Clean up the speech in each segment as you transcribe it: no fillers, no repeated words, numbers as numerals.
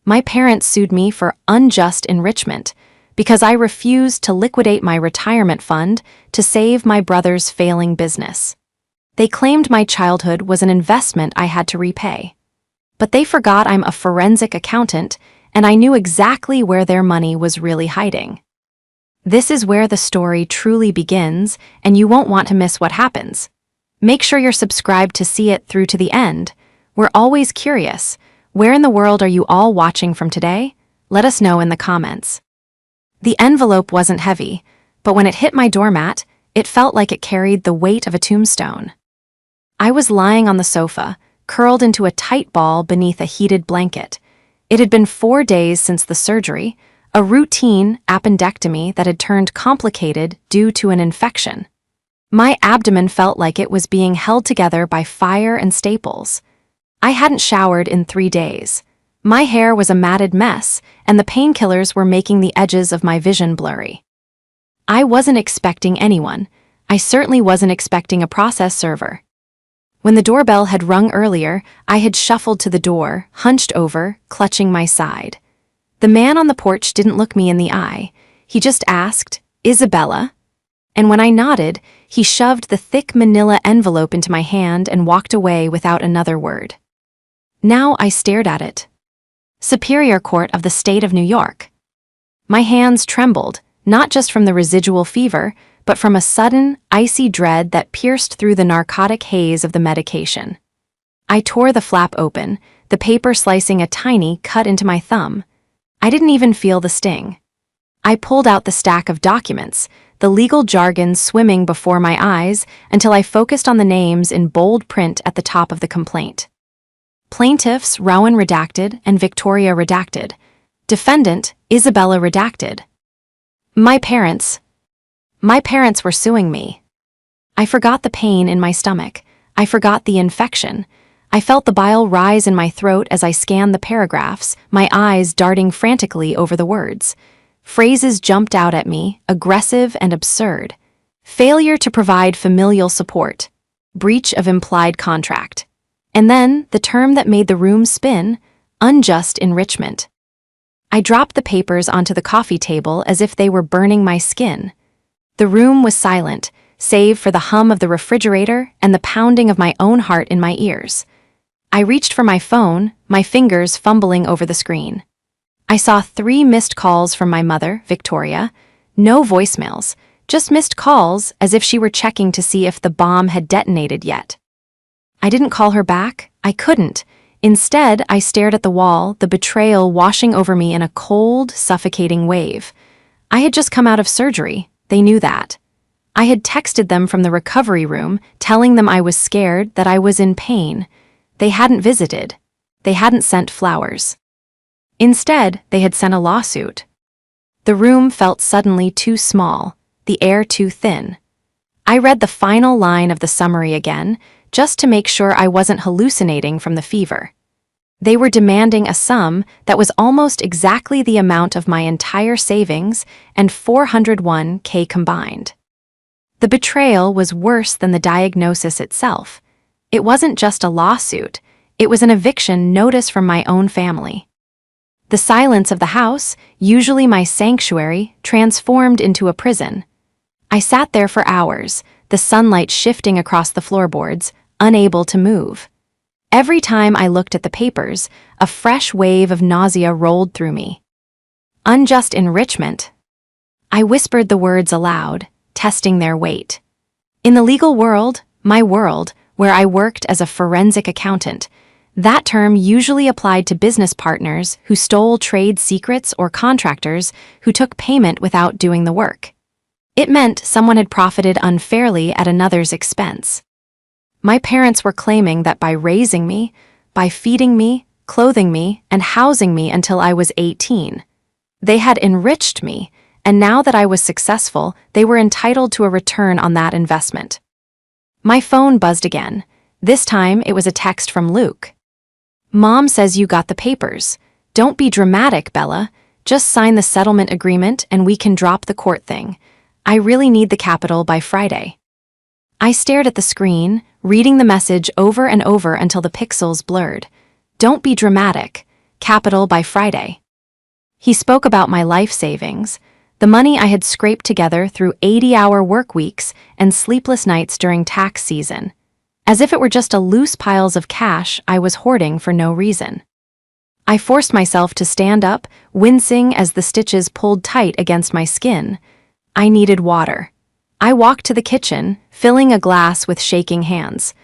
My parents sued me for unjust enrichment because I refused to liquidate my retirement fund to save my brother's failing business. They claimed my childhood was an investment I had to repay. But they forgot I'm a forensic accountant, and I knew exactly where their money was really hiding. This is where the story truly begins, and you won't want to miss what happens. Make sure you're subscribed to see it through to the end. We're always curious. Where in the world are you all watching from today? Let us know in the comments. The envelope wasn't heavy, but when it hit my doormat, it felt like it carried the weight of a tombstone. I was lying on the sofa, curled into a tight ball beneath a heated blanket. It had been 4 days since the surgery, a routine appendectomy that had turned complicated due to an infection. My abdomen felt like it was being held together by fire and staples. I hadn't showered in 3 days. My hair was a matted mess, and the painkillers were making the edges of my vision blurry. I wasn't expecting anyone. I certainly wasn't expecting a process server. When the doorbell had rung earlier, I had shuffled to the door, hunched over, clutching my side. The man on the porch didn't look me in the eye. He just asked, "Isabella?" And when I nodded, he shoved the thick manila envelope into my hand and walked away without another word. Now I stared at it. Superior Court of the State of New York. My hands trembled, not just from the residual fever, but from a sudden, icy dread that pierced through the narcotic haze of the medication. I tore the flap open, the paper slicing a tiny cut into my thumb. I didn't even feel the sting. I pulled out the stack of documents, the legal jargon swimming before my eyes until I focused on the names in bold print at the top of the complaint. Plaintiffs Rowan redacted and Victoria redacted. Defendant Isabella redacted. My parents were suing me. I forgot the pain in my stomach. I forgot the infection. I felt the bile rise in my throat as I scanned the paragraphs, my eyes darting frantically over the words. Phrases jumped out at me, aggressive and absurd. Failure to provide familial support. Breach of implied contract. And then, the term that made the room spin, unjust enrichment. I dropped the papers onto the coffee table as if they were burning my skin. The room was silent, save for the hum of the refrigerator and the pounding of my own heart in my ears. I reached for my phone, my fingers fumbling over the screen. I saw 3 missed calls from my mother, Victoria. No voicemails, just missed calls as if she were checking to see if the bomb had detonated yet. I didn't call her back. I couldn't. Instead, I stared at the wall, the betrayal washing over me in a cold, suffocating wave. I had just come out of surgery. They knew that. I had texted them from the recovery room, telling them I was scared, that I was in pain. They hadn't visited. They hadn't sent flowers. Instead, they had sent a lawsuit. The room felt suddenly too small, the air too thin. I read the final line of the summary again, just to make sure I wasn't hallucinating from the fever. They were demanding a sum that was almost exactly the amount of my entire savings and $401K combined. The betrayal was worse than the diagnosis itself. It wasn't just a lawsuit, it was an eviction notice from my own family. The silence of the house, usually my sanctuary, transformed into a prison. I sat there for hours, the sunlight shifting across the floorboards, unable to move. Every time I looked at the papers, a fresh wave of nausea rolled through me. Unjust enrichment. I whispered the words aloud, testing their weight. In the legal world, my world, where I worked as a forensic accountant, that term usually applied to business partners who stole trade secrets or contractors who took payment without doing the work. It meant someone had profited unfairly at another's expense. My parents were claiming that by raising me, by feeding me, clothing me, and housing me until I was 18, they had enriched me, and now that I was successful, they were entitled to a return on that investment. My phone buzzed again. This time it was a text from Luke. "Mom says you got the papers. Don't be dramatic, Bella. Just sign the settlement agreement and we can drop the court thing. I really need the capital by Friday." I stared at the screen, reading the message over and over until the pixels blurred. Don't be dramatic. capital by Friday. He spoke about my life savings, the money I had scraped together through 80-hour work weeks and sleepless nights during tax season, as if it were just a loose piles of cash I was hoarding for no reason. I forced myself to stand up, wincing as the stitches pulled tight against my skin. I needed water. I walked to the kitchen, filling a glass with shaking hands.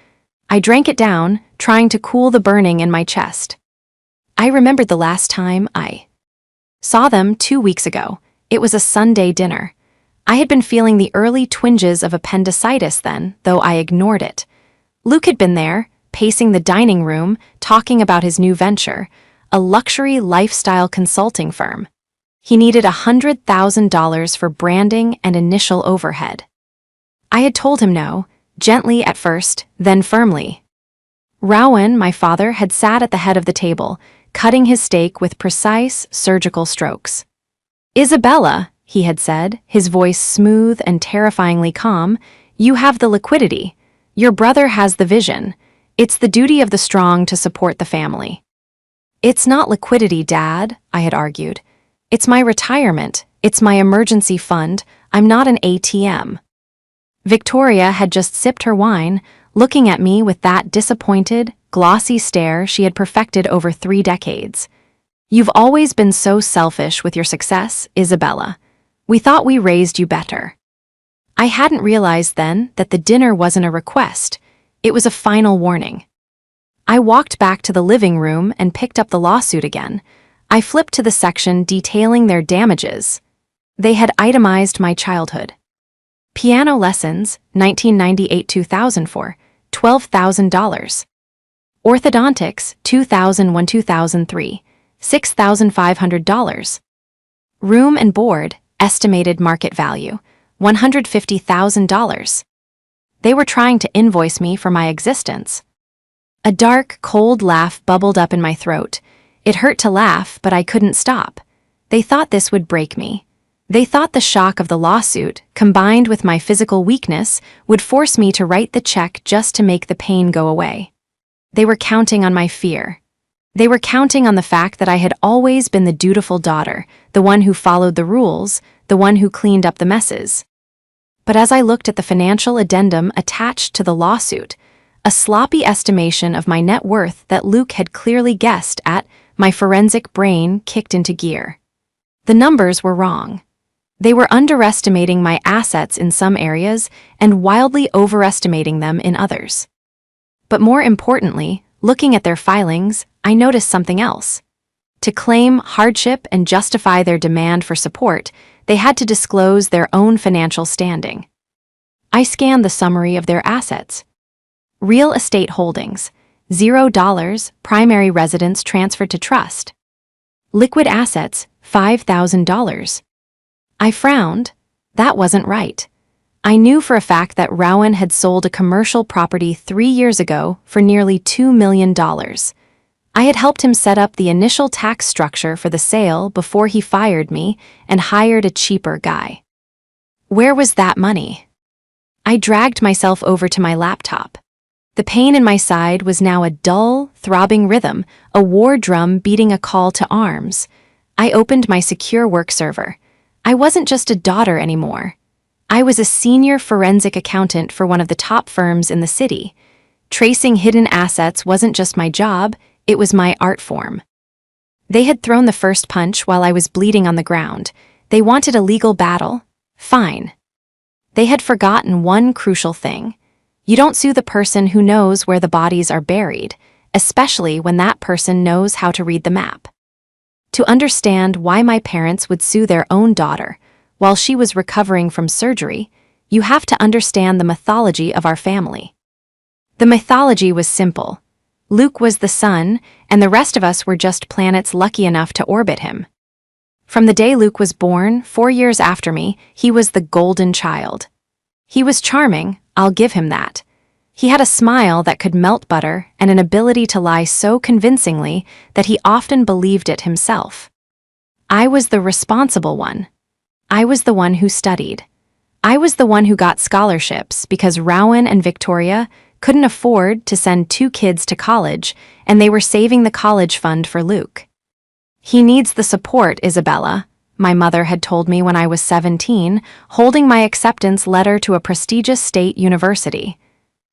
I drank it down, trying to cool the burning in my chest. I remembered the last time I saw them 2 weeks ago. It was a Sunday dinner. I had been feeling the early twinges of appendicitis then, though I ignored it. Luke had been there, pacing the dining room, talking about his new venture, a luxury lifestyle consulting firm. He needed $100,000 for branding and initial overhead. I had told him no, gently at first, then firmly. Rowan, my father, had sat at the head of the table, cutting his steak with precise, surgical strokes. "Isabella," he had said, his voice smooth and terrifyingly calm, "you have the liquidity. Your brother has the vision. It's the duty of the strong to support the family." "It's not liquidity, Dad," I had argued. "It's my retirement. It's my emergency fund. I'm not an ATM." Victoria had just sipped her wine, looking at me with that disappointed, glossy stare she had perfected over 3 decades. "You've always been so selfish with your success, Isabella. We thought we raised you better." I hadn't realized then that the dinner wasn't a request. It was a final warning. I walked back to the living room and picked up the lawsuit again. I flipped to the section detailing their damages. They had itemized my childhood. Piano lessons, 1998-2004, $12,000. Orthodontics, 2001-2003, $6,500. Room and board, estimated market value, $150,000. They were trying to invoice me for my existence. A dark, cold laugh bubbled up in my throat. It hurt to laugh, but I couldn't stop. They thought this would break me. They thought the shock of the lawsuit, combined with my physical weakness, would force me to write the check just to make the pain go away. They were counting on my fear. They were counting on the fact that I had always been the dutiful daughter, the one who followed the rules, the one who cleaned up the messes. But as I looked at the financial addendum attached to the lawsuit, a sloppy estimation of my net worth that Luke had clearly guessed at, my forensic brain kicked into gear. The numbers were wrong. They were underestimating my assets in some areas and wildly overestimating them in others. But more importantly, looking at their filings, I noticed something else. To claim hardship and justify their demand for support, they had to disclose their own financial standing. I scanned the summary of their assets. Real estate holdings, $0, primary residence transferred to trust. Liquid assets, $5,000. I frowned. That wasn't right. I knew for a fact that Rowan had sold a commercial property 3 years ago for nearly $2 million. I had helped him set up the initial tax structure for the sale before he fired me and hired a cheaper guy. Where was that money? I dragged myself over to my laptop. The pain in my side was now a dull, throbbing rhythm, a war drum beating a call to arms. I opened my secure work server. I wasn't just a daughter anymore. I was a senior forensic accountant for one of the top firms in the city. Tracing hidden assets wasn't just my job, it was my art form. They had thrown the first punch while I was bleeding on the ground. They wanted a legal battle? Fine. They had forgotten one crucial thing. You don't sue the person who knows where the bodies are buried, especially when that person knows how to read the map. To understand why my parents would sue their own daughter while she was recovering from surgery, you have to understand the mythology of our family. The mythology was simple. Luke was the sun, and the rest of us were just planets lucky enough to orbit him. From the day Luke was born, 4 years after me, he was the golden child. He was charming, I'll give him that. He had a smile that could melt butter and an ability to lie so convincingly that he often believed it himself. I was the responsible one. I was the one who studied. I was the one who got scholarships because Rowan and Victoria couldn't afford to send 2 kids to college, and they were saving the college fund for Luke. He needs the support, Isabella, my mother had told me when I was 17, holding my acceptance letter to a prestigious state university.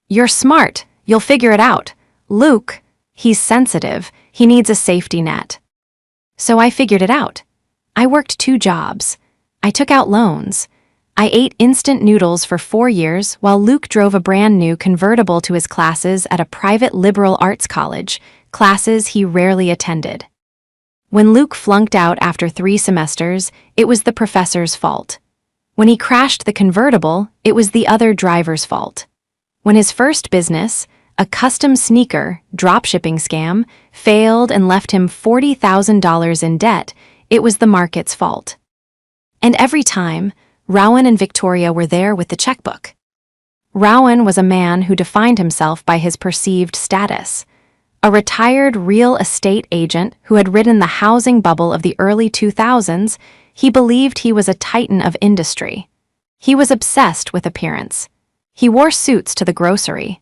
You're smart, you'll figure it out. Luke, he's sensitive, he needs a safety net. So I figured it out. I worked 2 jobs. I took out loans. I ate instant noodles for 4 years while Luke drove a brand new convertible to his classes at a private liberal arts college, classes he rarely attended. When Luke flunked out after 3 semesters, it was the professor's fault. When he crashed the convertible, it was the other driver's fault. When his first business, a custom sneaker dropshipping scam, failed and left him $40,000 in debt, it was the market's fault. And every time, Rowan and Victoria were there with the checkbook. Rowan was a man who defined himself by his perceived status. A retired real estate agent who had ridden the housing bubble of the early 2000s, he believed he was a titan of industry. He was obsessed with appearance. He wore suits to the grocery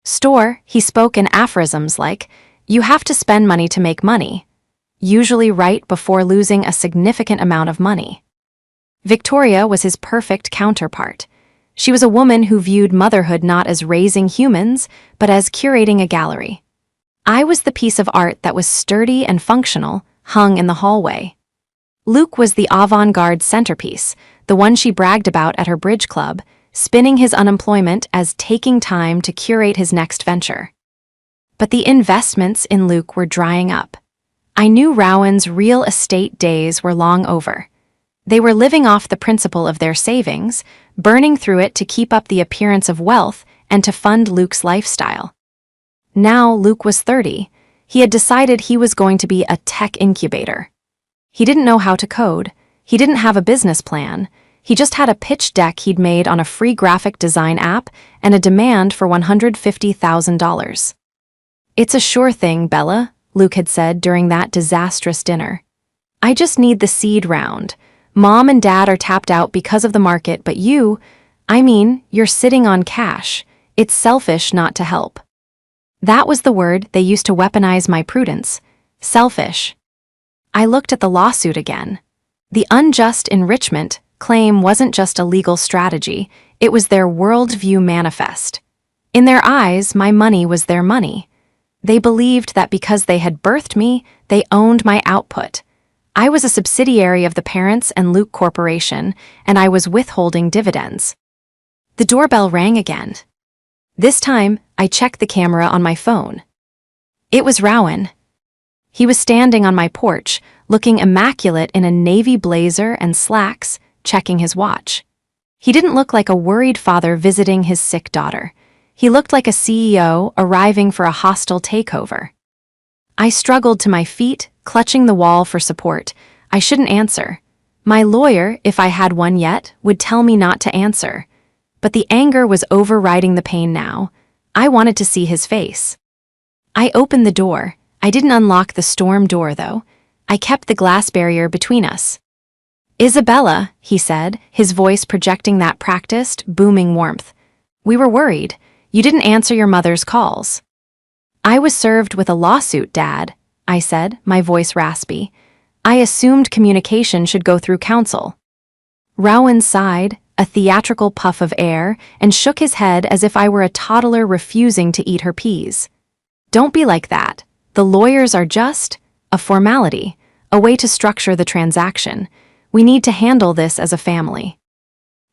store. He spoke in aphorisms like, "You have to spend money to make money," usually right before losing a significant amount of money. Victoria was his perfect counterpart. She was a woman who viewed motherhood not as raising humans, but as curating a gallery. I was the piece of art that was sturdy and functional, hung in the hallway. Luke was the avant-garde centerpiece, the one she bragged about at her bridge club, spinning his unemployment as taking time to curate his next venture. But the investments in Luke were drying up. I knew Rowan's real estate days were long over. They were living off the principal of their savings, burning through it to keep up the appearance of wealth and to fund Luke's lifestyle. Now Luke was 30. He had decided he was going to be a tech incubator. He didn't know how to code. He didn't have a business plan. He just had a pitch deck he'd made on a free graphic design app and a demand for $150,000. "It's a sure thing, Bella," Luke had said during that disastrous dinner. "I just need the seed round. Mom and Dad are tapped out because of the market, but you're sitting on cash. It's selfish not to help." That was the word they used to weaponize my prudence. Selfish. I looked at the lawsuit again. The unjust enrichment claim wasn't just a legal strategy, it was their worldview manifest. In their eyes, my money was their money. They believed that because they had birthed me, they owned my output. I was a subsidiary of the Parents and Luke Corporation, and I was withholding dividends. The doorbell rang again. This time, I checked the camera on my phone. It was Rowan. He was standing on my porch, looking immaculate in a navy blazer and slacks, checking his watch. He didn't look like a worried father visiting his sick daughter. He looked like a CEO arriving for a hostile takeover. I struggled to my feet, clutching the wall for support. I shouldn't answer. My lawyer, if I had one yet, would tell me not to answer. But the anger was overriding the pain now. I wanted to see his face. I opened the door. I didn't unlock the storm door, though. I kept the glass barrier between us. "Isabella," he said, his voice projecting that practiced, booming warmth. "We were worried. You didn't answer your mother's calls." "I was served with a lawsuit, Dad," I said, my voice raspy. "I assumed communication should go through counsel." Rowan sighed, a theatrical puff of air, and shook his head as if I were a toddler refusing to eat her peas. "Don't be like that. The lawyers are just a formality, a way to structure the transaction. We need to handle this as a family."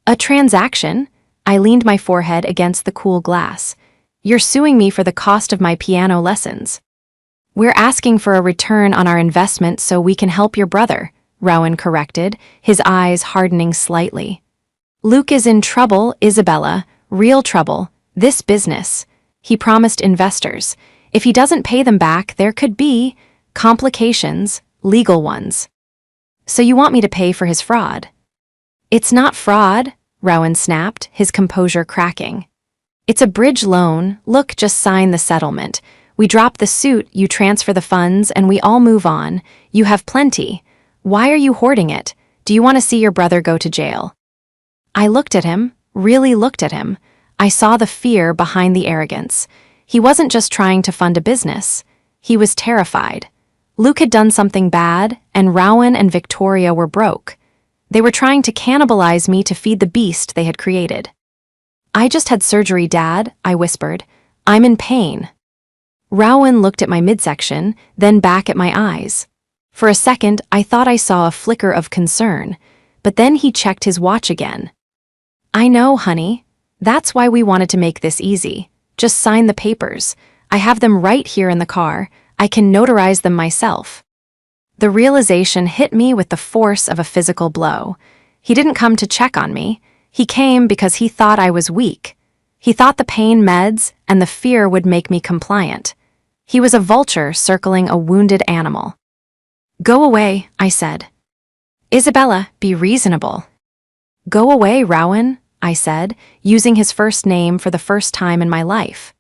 "A transaction?" I leaned my forehead against the cool glass. "You're suing me for the cost of my piano lessons." "We're asking for a return on our investment so we can help your brother," Rowan corrected, his eyes hardening slightly. "Luke is in trouble, Isabella, real trouble, this business. He promised investors. If he doesn't pay them back, there could be complications, legal ones. So you want me to pay for his fraud?" "It's not fraud," Rowan snapped, his composure cracking. "It's a bridge loan. Look, just sign the settlement. We drop the suit, you transfer the funds, and we all move on. You have plenty. Why are you hoarding it? Do you want to see your brother go to jail?" I looked at him, really looked at him. I saw the fear behind the arrogance. He wasn't just trying to fund a business. He was terrified. Luke had done something bad, and Rowan and Victoria were broke. They were trying to cannibalize me to feed the beast they had created. "I just had surgery, Dad," I whispered. "I'm in pain." Rowan looked at my midsection, then back at my eyes. For a second, I thought I saw a flicker of concern, but then he checked his watch again. "I know, honey. That's why we wanted to make this easy. Just sign the papers. I have them right here in the car. I can notarize them myself." The realization hit me with the force of a physical blow. He didn't come to check on me. He came because he thought I was weak. He thought the pain meds and the fear would make me compliant. He was a vulture circling a wounded animal. "Go away," I said. "Isabella, be reasonable." "Go away, Rowan," I said, using his first name for the first time in my life.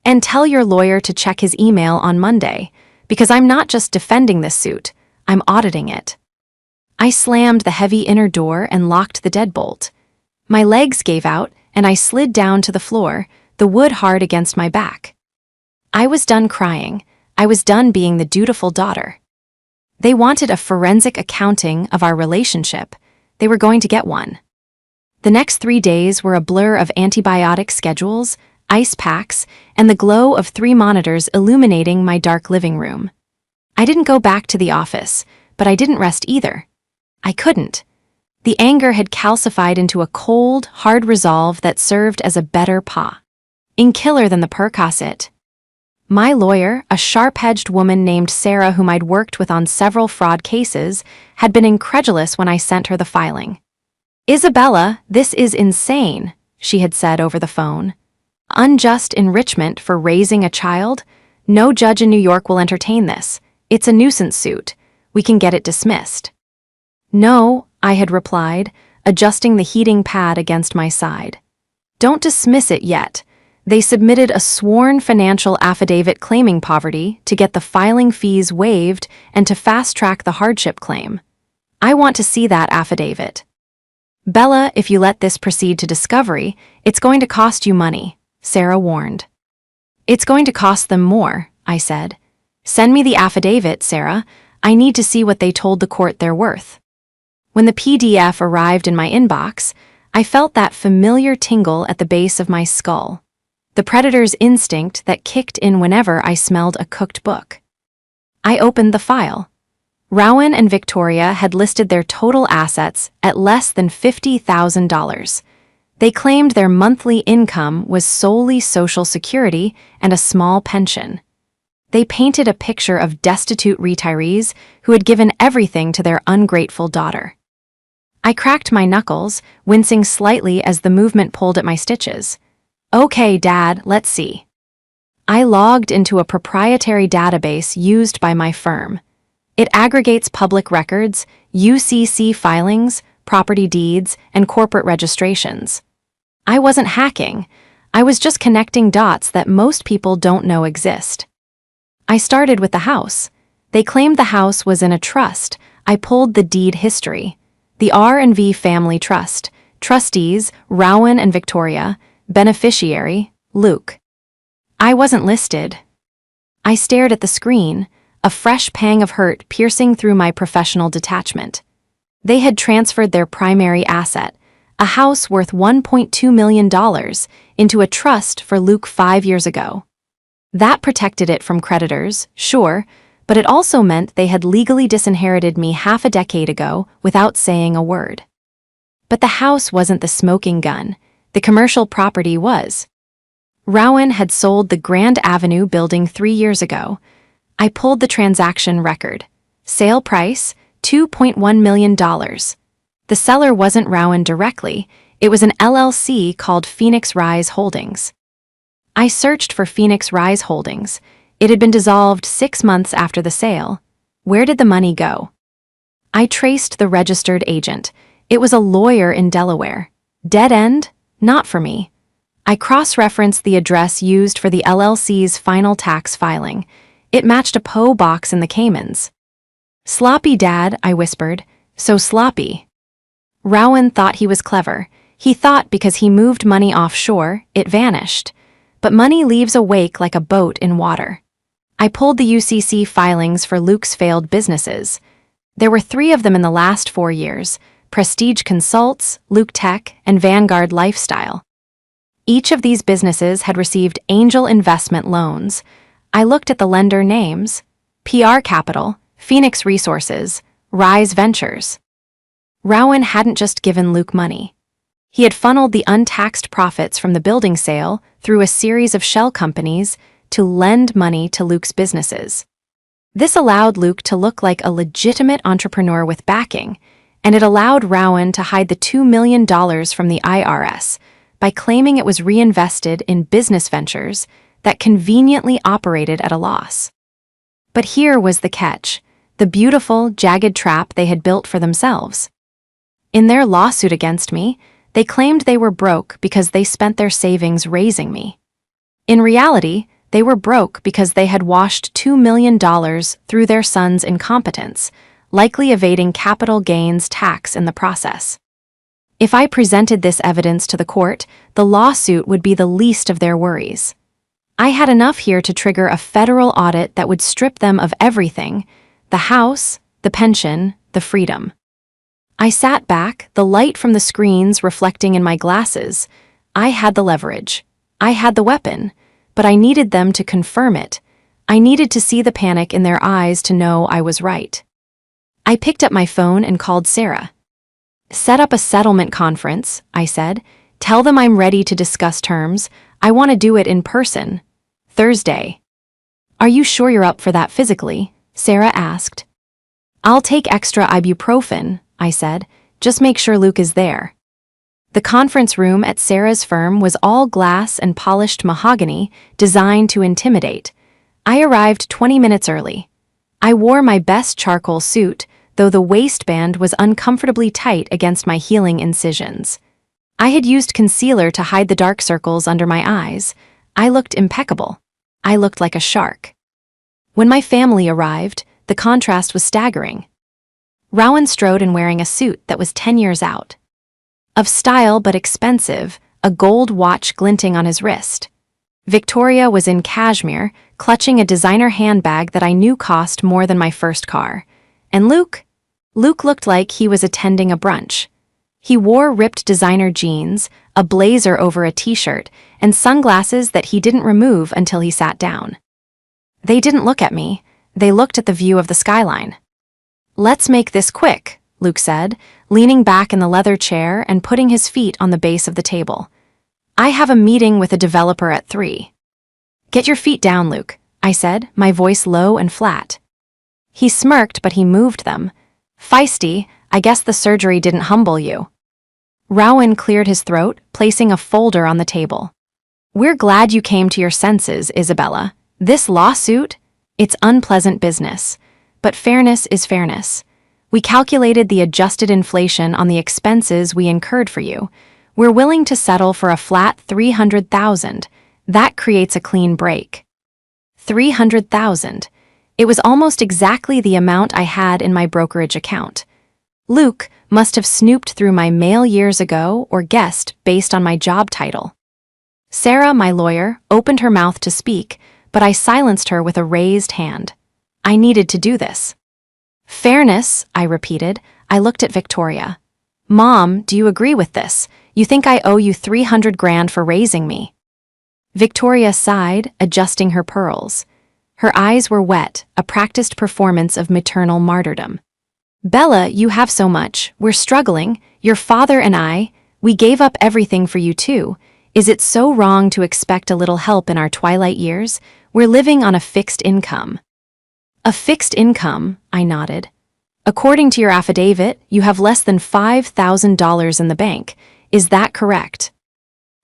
"And tell your lawyer to check his email on Monday, because I'm not just defending this suit, I'm auditing it." I slammed the heavy inner door and locked the deadbolt. My legs gave out, and I slid down to the floor, the wood hard against my back. I was done crying. I was done being the dutiful daughter. They wanted a forensic accounting of our relationship. They were going to get one. The next 3 days were a blur of antibiotic schedules, ice packs, and the glow of 3 monitors illuminating my dark living room. I didn't go back to the office, but I didn't rest either. I couldn't. The anger had calcified into a cold, hard resolve that served as a better killer than the Percocet. My lawyer, a sharp-edged woman named Sarah whom I'd worked with on several fraud cases, had been incredulous when I sent her the filing. "Isabella, this is insane," she had said over the phone. "Unjust enrichment for raising a child? No judge in New York will entertain this. It's a nuisance suit. We can get it dismissed." "No," I had replied, adjusting the heating pad against my side. "Don't dismiss it yet. They submitted a sworn financial affidavit claiming poverty to get the filing fees waived and to fast-track the hardship claim. I want to see that affidavit." "Bella, if you let this proceed to discovery, it's going to cost you money," Sarah warned. "It's going to cost them more," I said. "Send me the affidavit, Sarah. I need to see what they told the court they're worth." When the PDF arrived in my inbox, I felt that familiar tingle at the base of my skull. The predator's instinct that kicked in whenever I smelled a cooked book. I opened the file. Rowan and Victoria had listed their total assets at less than $50,000. They claimed their monthly income was solely Social Security and a small pension. They painted a picture of destitute retirees who had given everything to their ungrateful daughter. I cracked my knuckles, wincing slightly as the movement pulled at my stitches. "Okay, Dad, let's see." I logged into a proprietary database used by my firm. It aggregates public records, UCC filings, property deeds, and corporate registrations. I wasn't hacking. I was just connecting dots that most people don't know exist. I started with the house. They claimed the house was in a trust. I pulled the deed history. The R&V Family Trust. Trustees, Rowan and Victoria. Beneficiary, Luke. I wasn't listed. I stared at the screen, a fresh pang of hurt piercing through my professional detachment. They had transferred their primary asset, a house worth $1.2 million, into a trust for Luke 5 years ago. That protected it from creditors, sure, but it also meant they had legally disinherited me half a decade ago without saying a word. But the house wasn't the smoking gun. The commercial property was. Rowan had sold the Grand Avenue building 3 years ago. I pulled the transaction record. Sale price, $2.1 million. The seller wasn't Rowan directly. It was an LLC called Phoenix Rise Holdings. I searched for Phoenix Rise Holdings. It had been dissolved 6 months after the sale. Where did the money go? I traced the registered agent. It was a lawyer in Delaware. Dead end? Not for me. I cross-referenced the address used for the LLC's final tax filing. It matched a P.O. box in the Caymans. "Sloppy, Dad," I whispered. "So sloppy." Rowan thought he was clever. He thought because he moved money offshore, it vanished. But money leaves a wake like a boat in water. I pulled the UCC filings for Luke's failed businesses. There were 3 of them in the last 4 years: Prestige Consults, Luke Tech, and Vanguard Lifestyle. Each of these businesses had received angel investment loans. I looked at the lender names: PR Capital, Phoenix Resources, Rise Ventures. Rowan hadn't just given Luke money. He had funneled the untaxed profits from the building sale through a series of shell companies to lend money to Luke's businesses. This allowed Luke to look like a legitimate entrepreneur with backing, and it allowed Rowan to hide the $2 million from the IRS by claiming it was reinvested in business ventures that conveniently operated at a loss. But here was the catch: the beautiful, jagged trap they had built for themselves. In their lawsuit against me, they claimed they were broke because they spent their savings raising me. In reality, they were broke because they had washed $2 million through their son's incompetence, likely evading capital gains tax in the process. If I presented this evidence to the court, the lawsuit would be the least of their worries. I had enough here to trigger a federal audit that would strip them of everything: the house, the pension, the freedom. I sat back, the light from the screens reflecting in my glasses. I had the leverage. I had the weapon, but I needed them to confirm it. I needed to see the panic in their eyes to know I was right. I picked up my phone and called Sarah. "Set up a settlement conference," I said. "Tell them I'm ready to discuss terms. I want to do it in person. Thursday." "Are you sure you're up for that physically?" Sarah asked. "I'll take extra ibuprofen," I said. "Just make sure Luke is there." The conference room at Sarah's firm was all glass and polished mahogany, designed to intimidate. I arrived 20 minutes early. I wore my best charcoal suit, though the waistband was uncomfortably tight against my healing incisions. I had used concealer to hide the dark circles under my eyes. I looked impeccable. I looked like a shark. When my family arrived, the contrast was staggering. Rowan strode in wearing a suit that was 10 years out. Of style but expensive, a gold watch glinting on his wrist. Victoria was in cashmere, clutching a designer handbag that I knew cost more than my first car. And Luke looked like he was attending a brunch. He wore ripped designer jeans, a blazer over a t-shirt, and sunglasses that he didn't remove until he sat down. They didn't look at me. They looked at the view of the skyline. "Let's make this quick," Luke said, leaning back in the leather chair and putting his feet on the base of the table. "I have a meeting with a developer at 3. "Get your feet down, Luke," I said, my voice low and flat. He smirked, but he moved them. "Feisty, I guess the surgery didn't humble you." Rowan cleared his throat, placing a folder on the table. "We're glad you came to your senses, Isabella. This lawsuit? It's unpleasant business. But fairness is fairness. We calculated the adjusted inflation on the expenses we incurred for you. We're willing to settle for a flat $300,000. That creates a clean break." $300,000. It was almost exactly the amount I had in my brokerage account. Luke must have snooped through my mail years ago or guessed based on my job title. Sarah, my lawyer, opened her mouth to speak, but I silenced her with a raised hand. I needed to do this. "Fairness," I repeated. I looked at Victoria. "Mom, do you agree with this? You think I owe you $300,000 for raising me?" Victoria sighed, adjusting her pearls. Her eyes were wet, a practiced performance of maternal martyrdom. "Bella, you have so much. We're struggling. Your father and I, we gave up everything for you too. Is it so wrong to expect a little help in our twilight years? We're living on a fixed income." "A fixed income," I nodded. "According to your affidavit, you have less than $5,000 in the bank. Is that correct?"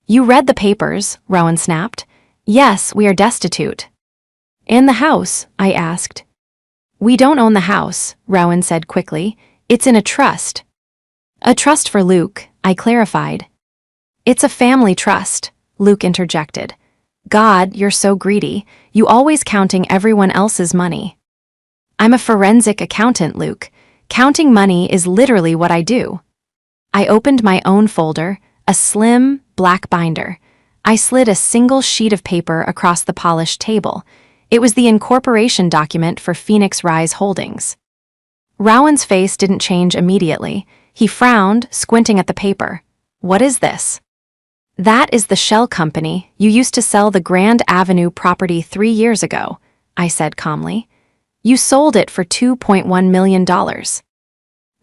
"You read the papers," Rowan snapped. "Yes, we are destitute." "And the house?" I asked. "We don't own the house," Rowan said quickly. "It's in a trust." "A trust for Luke," I clarified. "It's a family trust," Luke interjected. "God, you're so greedy. You always counting everyone else's money." "I'm a forensic accountant, Luke. Counting money is literally what I do." I opened my own folder, a slim, black binder. I slid a single sheet of paper across the polished table. It was the incorporation document for Phoenix Rise Holdings. Rowan's face didn't change immediately. He frowned, squinting at the paper. What is this? That is the shell company you used to sell the Grand Avenue property 3 years ago, I said calmly. You sold it for $2.1 million.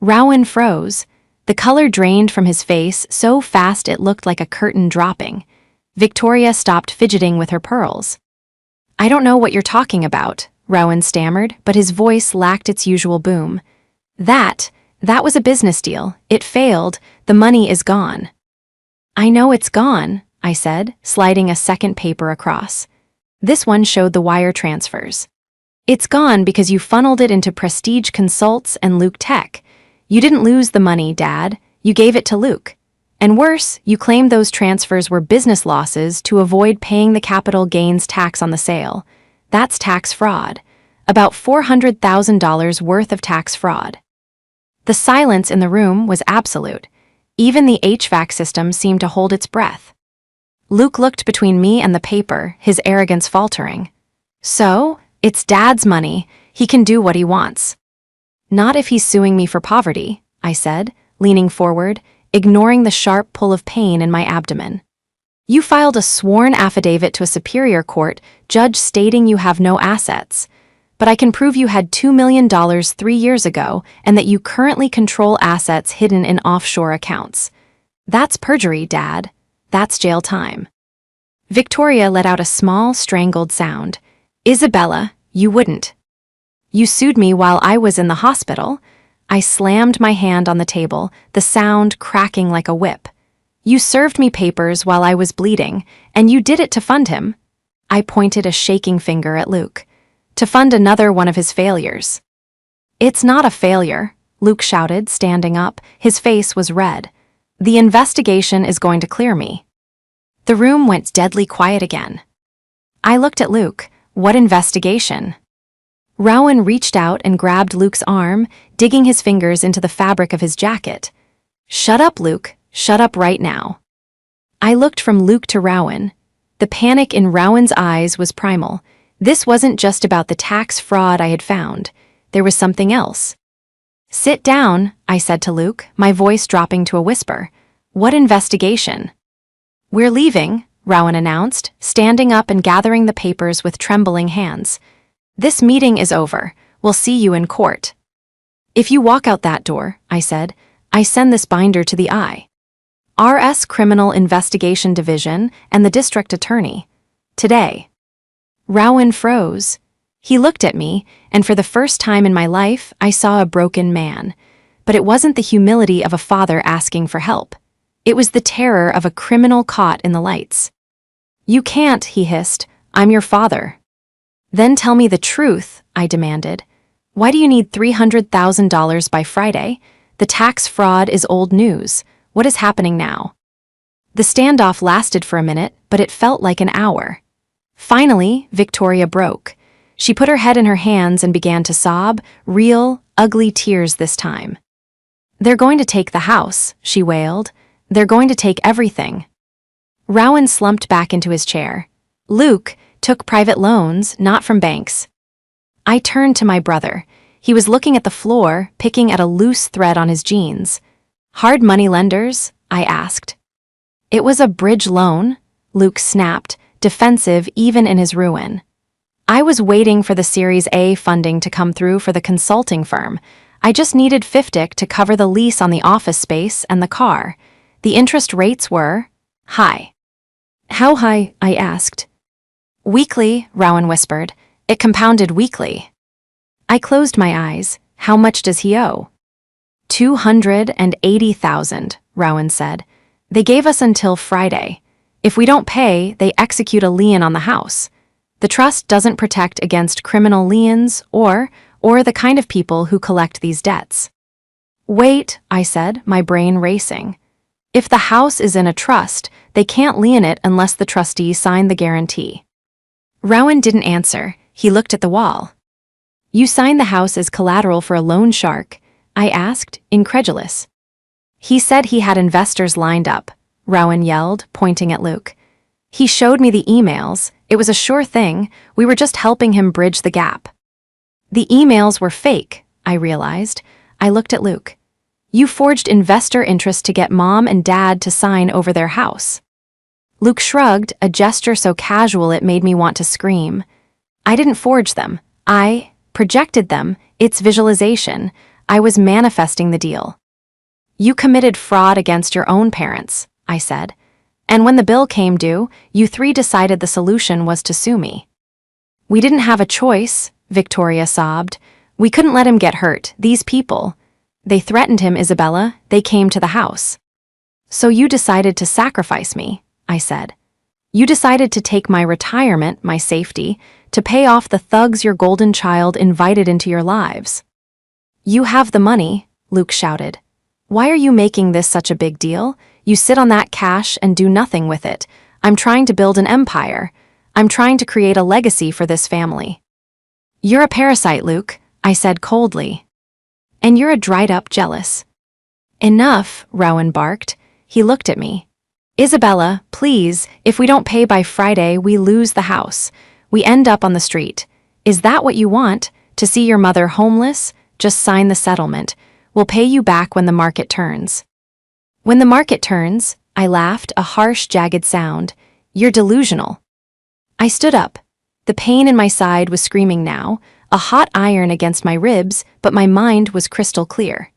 Rowan froze. The color drained from his face so fast it looked like a curtain dropping. Victoria stopped fidgeting with her pearls. I don't know what you're talking about, Rowan stammered, but his voice lacked its usual boom. That was a business deal. It failed. The money is gone. I know it's gone, I said, sliding a second paper across. This one showed the wire transfers. It's gone because you funneled it into Prestige Consults and Luke Tech. You didn't lose the money, Dad. You gave it to Luke. And worse, you claimed those transfers were business losses to avoid paying the capital gains tax on the sale. That's tax fraud. About $400,000 worth of tax fraud. The silence in the room was absolute. Even the HVAC system seemed to hold its breath. Luke looked between me and the paper, his arrogance faltering. So, it's Dad's money. He can do what he wants. Not if he's suing me for poverty, I said, leaning forward, ignoring the sharp pull of pain in my abdomen. You filed a sworn affidavit to a superior court judge stating you have no assets. But I can prove you had $2 million 3 years ago and that you currently control assets hidden in offshore accounts. That's perjury, Dad. That's jail time. Victoria let out a small, strangled sound. Isabella, you wouldn't. You sued me while I was in the hospital. I slammed my hand on the table, the sound cracking like a whip. You served me papers while I was bleeding, and you did it to fund him. I pointed a shaking finger at Luke. To fund another one of his failures. It's not a failure, Luke shouted, standing up. His face was red. The investigation is going to clear me. The room went deadly quiet again. I looked at Luke. What investigation? Rowan reached out and grabbed Luke's arm, digging his fingers into the fabric of his jacket. Shut up, Luke. Shut up right now. I looked from Luke to Rowan. The panic in Rowan's eyes was primal. This wasn't just about the tax fraud I had found. There was something else. Sit down, I said to Luke, my voice dropping to a whisper. What investigation? We're leaving, Rowan announced, standing up and gathering the papers with trembling hands. This meeting is over. We'll see you in court. If you walk out that door, I said, I send this binder to the RS Criminal Investigation Division and the district attorney. Today. Rowan froze. He looked at me, and for the first time in my life, I saw a broken man. But it wasn't the humility of a father asking for help. It was the terror of a criminal caught in the lights. You can't, he hissed. I'm your father. Then tell me the truth, I demanded. Why do you need $300,000 by Friday? The tax fraud is old news. What is happening now? The standoff lasted for a minute, but it felt like an hour. Finally, Victoria broke. She put her head in her hands and began to sob, real, ugly tears this time. They're going to take the house, she wailed. They're going to take everything. Rowan slumped back into his chair. Luke took private loans, not from banks. I turned to my brother. He was looking at the floor, picking at a loose thread on his jeans. Hard money lenders? I asked. It was a bridge loan, Luke snapped, defensive even in his ruin. I was waiting for the Series A funding to come through for the consulting firm. I just needed $50,000 to cover the lease on the office space and the car. The interest rates were high. How high? I asked. Weekly, Rowan whispered. It compounded weekly. I closed my eyes. How much does he owe? $280,000, Rowan said. They gave us until Friday. If we don't pay, they execute a lien on the house. The trust doesn't protect against criminal liens or the kind of people who collect these debts. Wait, I said, my brain racing. If the house is in a trust, they can't lien it unless the trustee signed the guarantee. Rowan didn't answer. He looked at the wall. You signed the house as collateral for a loan shark? I asked, incredulous. He said he had investors lined up, Rowan yelled, pointing at Luke. He showed me the emails. It was a sure thing. We were just helping him bridge the gap. The emails were fake, I realized. I looked at Luke. You forged investor interest to get Mom and Dad to sign over their house. Luke shrugged, a gesture so casual it made me want to scream. I didn't forge them. I projected them. It's visualization. I was manifesting the deal. You committed fraud against your own parents, I said. And when the bill came due, you three decided the solution was to sue me. We didn't have a choice, Victoria sobbed. We couldn't let him get hurt. These people. They threatened him, Isabella. They came to the house. So you decided to sacrifice me, I said. You decided to take my retirement, my safety, to pay off the thugs your golden child invited into your lives. You have the money, Luke shouted. Why are you making this such a big deal? You sit on that cash and do nothing with it. I'm trying to build an empire. I'm trying to create a legacy for this family. You're a parasite, Luke, I said coldly. And you're a dried-up jealous. Enough, Rowan barked. He looked at me. Isabella, please, if we don't pay by Friday, we lose the house. We end up on the street. Is that what you want? To see your mother homeless? Just sign the settlement. We'll pay you back when the market turns. When the market turns, I laughed, a harsh, jagged sound. You're delusional. I stood up. The pain in my side was screaming now, a hot iron against my ribs, but my mind was crystal clear.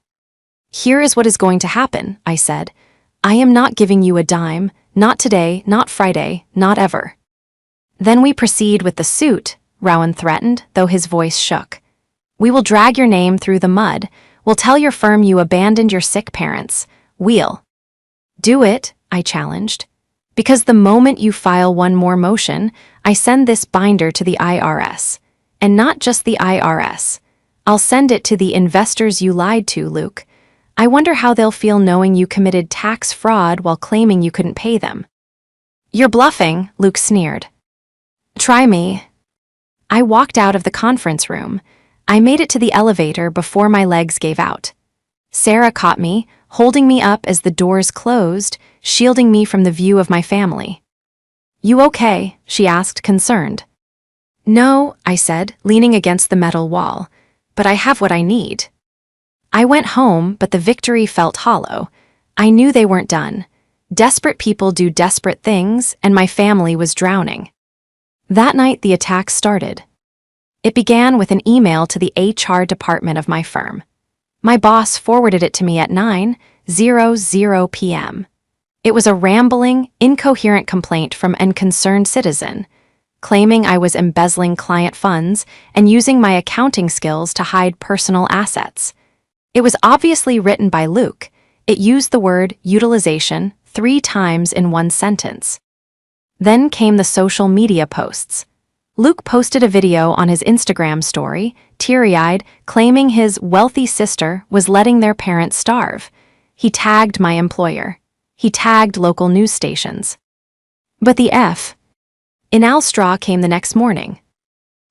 Here is what is going to happen, I said. I am not giving you a dime, not today, not Friday, not ever. Then we proceed with the suit, Rowan threatened, though his voice shook. We will drag your name through the mud. We'll tell your firm you abandoned your sick parents. We'll. Do it, I challenged. Because the moment you file one more motion, I send this binder to the IRS. And not just the IRS. I'll send it to the investors you lied to, Luke. I wonder how they'll feel knowing you committed tax fraud while claiming you couldn't pay them. You're bluffing, Luke sneered. Try me. I walked out of the conference room. I made it to the elevator before my legs gave out. Sarah caught me, holding me up as the doors closed, shielding me from the view of my family. You okay? She asked, concerned. No, I said, leaning against the metal wall, but I have what I need. I went home, but the victory felt hollow. I knew they weren't done. Desperate people do desperate things, and my family was drowning. That night, the attack started. It began with an email to the HR department of my firm. My boss forwarded it to me at 9:00 p.m. It was a rambling, incoherent complaint from an concerned citizen, claiming I was embezzling client funds and using my accounting skills to hide personal assets. It was obviously written by Luke. It used the word utilization 3 times in one sentence. Then came the social media posts. Luke posted a video on his Instagram story, teary-eyed, claiming his wealthy sister was letting their parents starve. He tagged my employer. He tagged local news stations. But the inal straw came the next morning.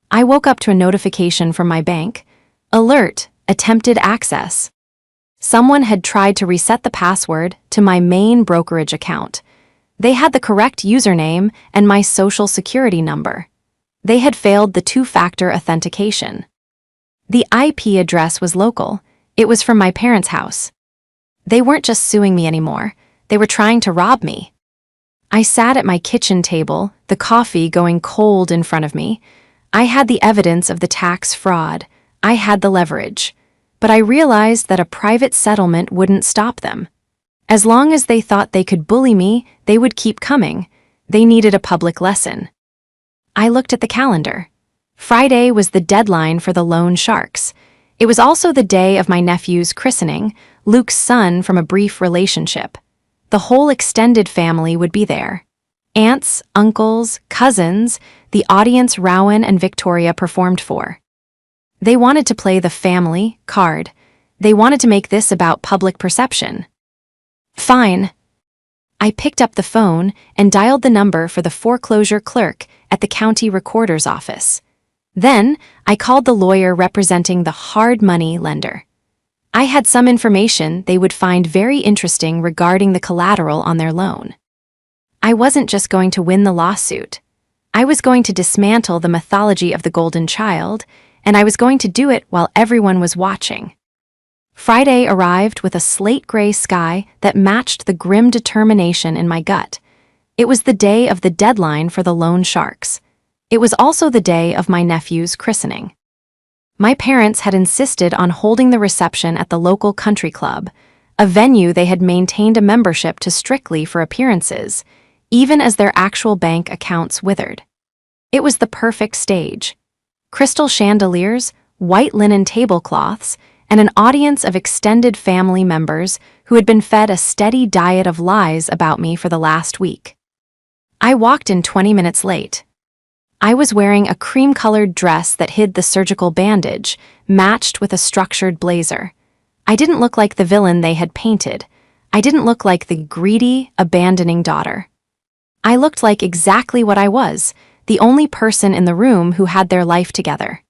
I woke up to a notification from my bank. Alert, attempted access. Someone had tried to reset the password to my main brokerage account. They had the correct username and my social security number. They had failed the 2-factor authentication. The IP address was local. It was from my parents' house. They weren't just suing me anymore. They were trying to rob me. I sat at my kitchen table, the coffee going cold in front of me. I had the evidence of the tax fraud. I had the leverage. But I realized that a private settlement wouldn't stop them. As long as they thought they could bully me, they would keep coming. They needed a public lesson. I looked at the calendar. Friday was the deadline for the loan sharks. It was also the day of my nephew's christening, Luke's son from a brief relationship. The whole extended family would be there. Aunts, uncles, cousins, the audience Rowan and Victoria performed for. They wanted to play the family card. They wanted to make this about public perception. Fine. I picked up the phone and dialed the number for the foreclosure clerk at the county recorder's office. Then, I called the lawyer representing the hard money lender. I had some information they would find very interesting regarding the collateral on their loan. I wasn't just going to win the lawsuit. I was going to dismantle the mythology of the golden child, and I was going to do it while everyone was watching. Friday arrived with a slate-gray sky that matched the grim determination in my gut. It was the day of the deadline for the loan sharks. It was also the day of my nephew's christening. My parents had insisted on holding the reception at the local country club, a venue they had maintained a membership to strictly for appearances, even as their actual bank accounts withered. It was the perfect stage. Crystal chandeliers, white linen tablecloths, and an audience of extended family members who had been fed a steady diet of lies about me for the last week. I walked in 20 minutes late. I was wearing a cream-colored dress that hid the surgical bandage, matched with a structured blazer. I didn't look like the villain they had painted. I didn't look like the greedy, abandoning daughter. I looked like exactly what I was, the only person in the room who had their life together.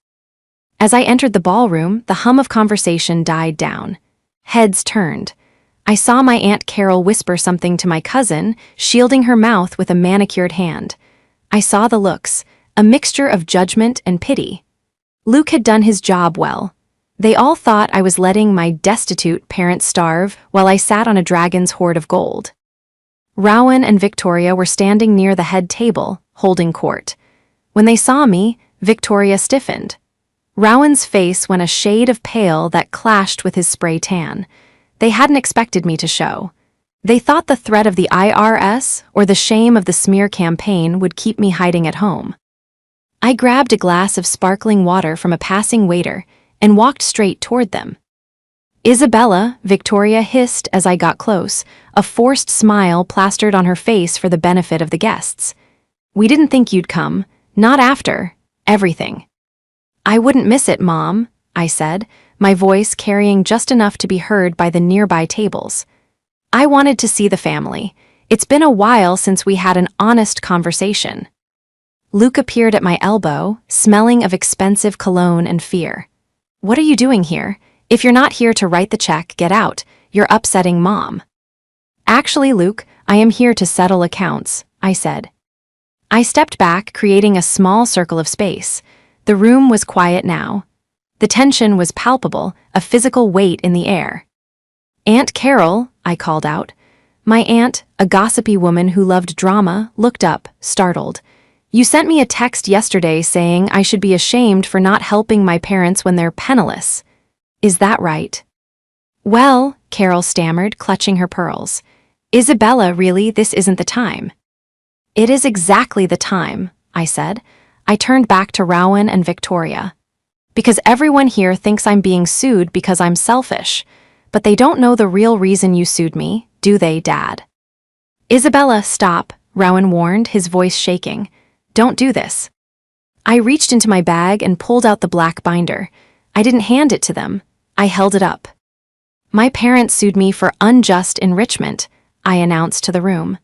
As I entered the ballroom, the hum of conversation died down. Heads turned. I saw my Aunt Carol whisper something to my cousin, shielding her mouth with a manicured hand. I saw the looks, a mixture of judgment and pity. Luke had done his job well. They all thought I was letting my destitute parents starve while I sat on a dragon's hoard of gold. Rowan and Victoria were standing near the head table, holding court. When they saw me, Victoria stiffened. Rowan's face went a shade of pale that clashed with his spray tan. They hadn't expected me to show. They thought the threat of the IRS or the shame of the smear campaign would keep me hiding at home. I grabbed a glass of sparkling water from a passing waiter and walked straight toward them. Isabella, Victoria hissed as I got close, a forced smile plastered on her face for the benefit of the guests. We didn't think you'd come, not after everything. I wouldn't miss it, Mom, I said, my voice carrying just enough to be heard by the nearby tables. I wanted to see the family. It's been a while since we had an honest conversation. Luke appeared at my elbow, smelling of expensive cologne and fear. What are you doing here? If you're not here to write the check, get out. You're upsetting Mom. Actually, Luke, I am here to settle accounts, I said. I stepped back, creating a small circle of space. The room was quiet now. The tension was palpable, a physical weight in the air. Aunt Carol, I called out. My aunt, a gossipy woman who loved drama, looked up, startled. You sent me a text yesterday saying I should be ashamed for not helping my parents when they're penniless. Is that right? Well, Carol stammered, clutching her pearls. Isabella, really, this isn't the time. It is exactly the time, I said. I turned back to Rowan and Victoria. Because everyone here thinks I'm being sued because I'm selfish, but they don't know the real reason you sued me, do they, Dad? Isabella, stop, Rowan warned, his voice shaking. Don't do this. I reached into my bag and pulled out the black binder. I didn't hand it to them. I held it up. My parents sued me for unjust enrichment, I announced to the room.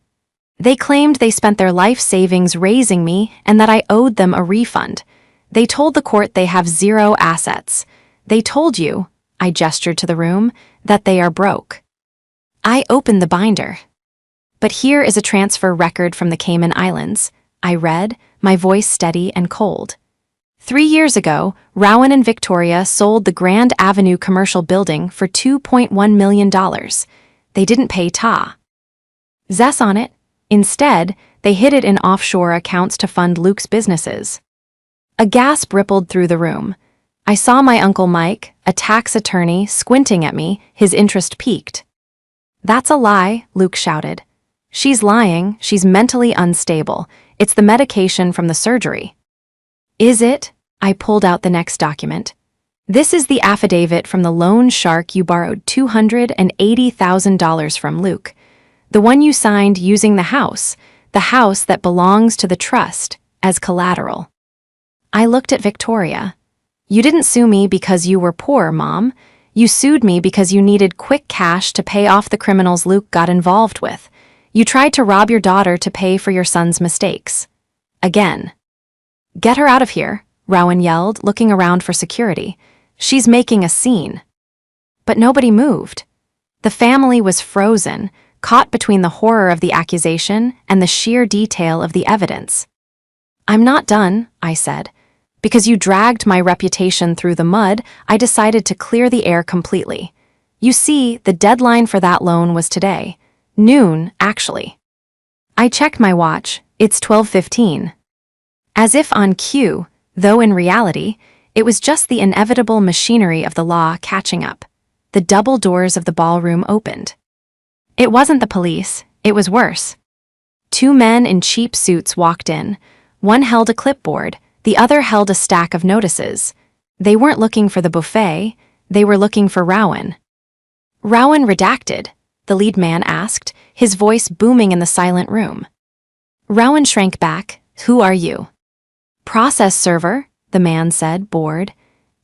They claimed they spent their life savings raising me and that I owed them a refund. They told the court they have zero assets. They told you, I gestured to the room, that they are broke. I opened the binder. But here is a transfer record from the Cayman Islands, I read, my voice steady and cold. 3 years ago, Rowan and Victoria sold the Grand Avenue commercial building for $2.1 million. They didn't pay Zess on it. Instead, they hid it in offshore accounts to fund Luke's businesses. A gasp rippled through the room. I saw my Uncle Mike, a tax attorney, squinting at me, his interest piqued. That's a lie, Luke shouted. She's lying, she's mentally unstable. It's the medication from the surgery. Is it? I pulled out the next document. This is the affidavit from the loan shark you borrowed $280,000 from, Luke. The one you signed using the house that belongs to the trust, as collateral. I looked at Victoria. You didn't sue me because you were poor, Mom. You sued me because you needed quick cash to pay off the criminals Luke got involved with. You tried to rob your daughter to pay for your son's mistakes. Again. Get her out of here, Rowan yelled, looking around for security. She's making a scene. But nobody moved. The family was frozen, caught between the horror of the accusation and the sheer detail of the evidence. "I'm not done," I said. "Because you dragged my reputation through the mud, I decided to clear the air completely. You see, the deadline for that loan was today. Noon, actually." I checked my watch. It's 12:15. As if on cue, though in reality, it was just the inevitable machinery of the law catching up. The double doors of the ballroom opened. It wasn't the police, it was worse. Two men in cheap suits walked in. One held a clipboard, the other held a stack of notices. They weren't looking for the buffet, they were looking for Rowan. "Rowan redacted?" the lead man asked, his voice booming in the silent room. Rowan shrank back. "Who are you?" "Process server," the man said, bored,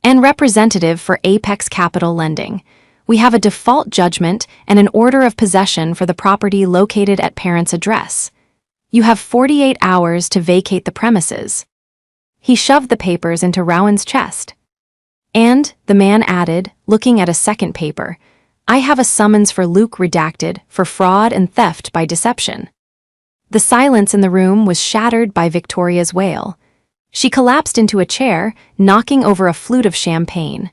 "and representative for Apex Capital Lending. We have a default judgment and an order of possession for the property located at parent's address. You have 48 hours to vacate the premises." He shoved the papers into Rowan's chest. "And," the man added, looking at a second paper, "I have a summons for Luke redacted for fraud and theft by deception." The silence in the room was shattered by Victoria's wail. She collapsed into a chair, knocking over a flute of champagne.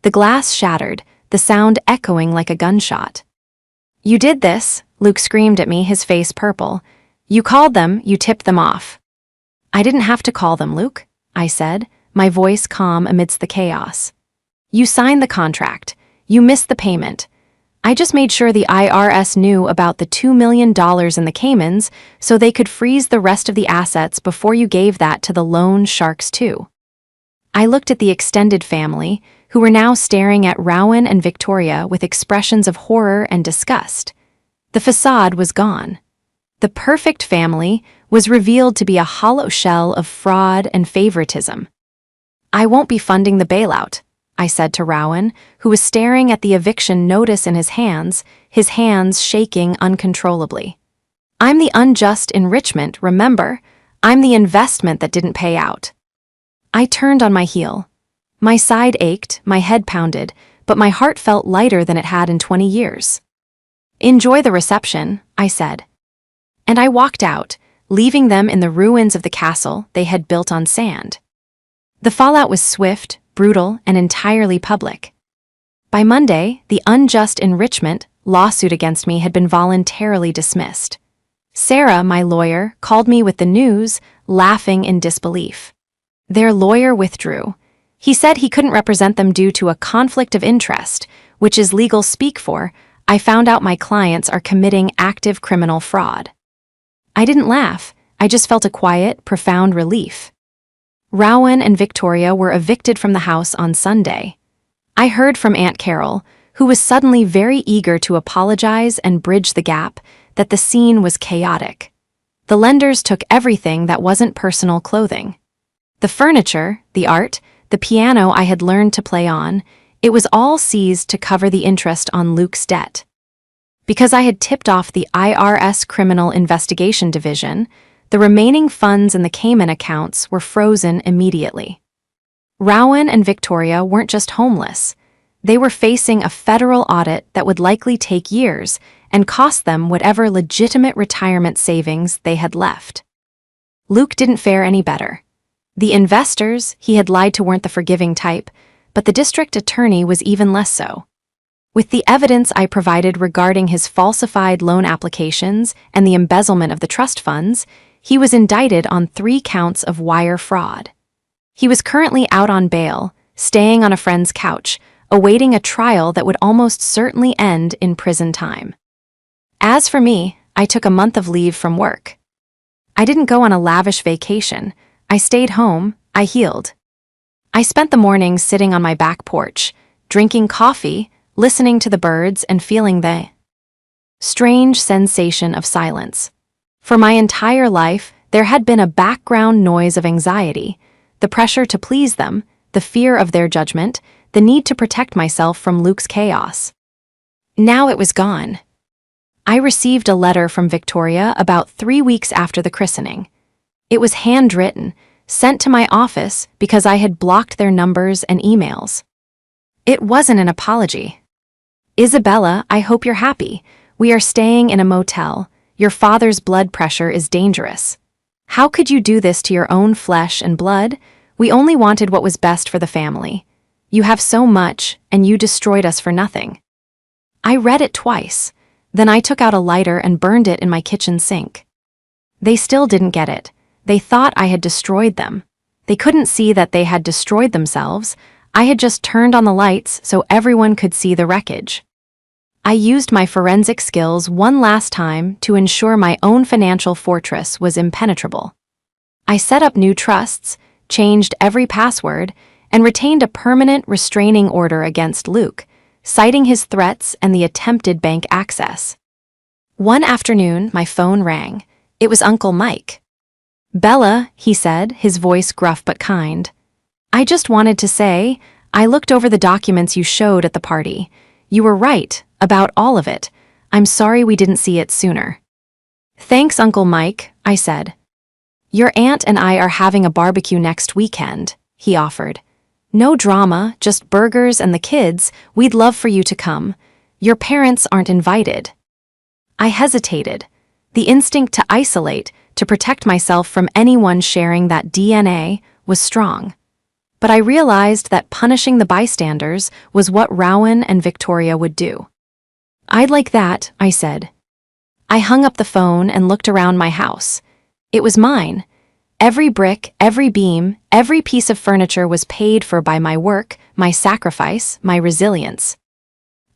The glass shattered, the sound echoing like a gunshot. "You did this," Luke screamed at me, his face purple. "You called them, you tipped them off." "I didn't have to call them, Luke," I said, my voice calm amidst the chaos. "You signed the contract. You missed the payment. I just made sure the IRS knew about the $2 million in the Caymans so they could freeze the rest of the assets before you gave that to the loan sharks too." I looked at the extended family, who were now staring at Rowan and Victoria with expressions of horror and disgust. The facade was gone. The perfect family was revealed to be a hollow shell of fraud and favoritism. "I won't be funding the bailout," I said to Rowan, who was staring at the eviction notice in his hands shaking uncontrollably. "I'm the unjust enrichment, remember? I'm the investment that didn't pay out." I turned on my heel. My side ached, my head pounded, but my heart felt lighter than it had in 20 years. "Enjoy the reception," I said. And I walked out, leaving them in the ruins of the castle they had built on sand. The fallout was swift, brutal, and entirely public. By Monday, the unjust enrichment lawsuit against me had been voluntarily dismissed. Sarah, my lawyer, called me with the news, laughing in disbelief. Their lawyer withdrew. He said he couldn't represent them due to a conflict of interest, which is legal speak for, I found out my clients are committing active criminal fraud. I didn't laugh, I just felt a quiet, profound relief. Rowan and Victoria were evicted from the house on Sunday. I heard from Aunt Carol, who was suddenly very eager to apologize and bridge the gap, that the scene was chaotic. The lenders took everything that wasn't personal clothing. The furniture, the art, the piano I had learned to play on, it was all seized to cover the interest on Luke's debt. Because I had tipped off the IRS Criminal Investigation Division, the remaining funds in the Cayman accounts were frozen immediately. Rowan and Victoria weren't just homeless. They were facing a federal audit that would likely take years and cost them whatever legitimate retirement savings they had left. Luke didn't fare any better. The investors he had lied to weren't the forgiving type, but the district attorney was even less so. With the evidence I provided regarding his falsified loan applications and the embezzlement of the trust funds, he was indicted on 3 counts of wire fraud. He was currently out on bail, staying on a friend's couch, awaiting a trial that would almost certainly end in prison time. As for me, I took a month of leave from work. I didn't go on a lavish vacation. I stayed home, I healed. I spent the mornings sitting on my back porch, drinking coffee, listening to the birds and feeling the strange sensation of silence. For my entire life, there had been a background noise of anxiety, the pressure to please them, the fear of their judgment, the need to protect myself from Luke's chaos. Now it was gone. I received a letter from Victoria about 3 weeks after the christening. It was handwritten, sent to my office because I had blocked their numbers and emails. It wasn't an apology. "Isabella, I hope you're happy. We are staying in a motel. Your father's blood pressure is dangerous. How could you do this to your own flesh and blood? We only wanted what was best for the family. You have so much, and you destroyed us for nothing." I read it twice. Then I took out a lighter and burned it in my kitchen sink. They still didn't get it. They thought I had destroyed them. They couldn't see that they had destroyed themselves. I had just turned on the lights so everyone could see the wreckage. I used my forensic skills one last time to ensure my own financial fortress was impenetrable. I set up new trusts, changed every password, and retained a permanent restraining order against Luke, citing his threats and the attempted bank access. One afternoon, my phone rang. It was Uncle Mike. "Bella," he said, his voice gruff but kind. "I just wanted to say, I looked over the documents you showed at the party. You were right about all of it. I'm sorry we didn't see it sooner." "Thanks, Uncle Mike," I said. "Your aunt and I are having a barbecue next weekend," he offered. "No drama, just burgers and the kids. We'd love for you to come. Your parents aren't invited." I hesitated. The instinct to isolate, to protect myself from anyone sharing that DNA, was strong. But I realized that punishing the bystanders was what Rowan and Victoria would do. "I'd like that," I said. I hung up the phone and looked around my house. It was mine. Every brick, every beam, every piece of furniture was paid for by my work, my sacrifice, my resilience.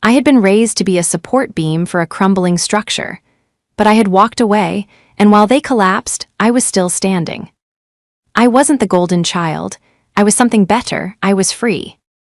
I had been raised to be a support beam for a crumbling structure. But I had walked away, and while they collapsed, I was still standing. I wasn't the golden child. I was something better. I was free.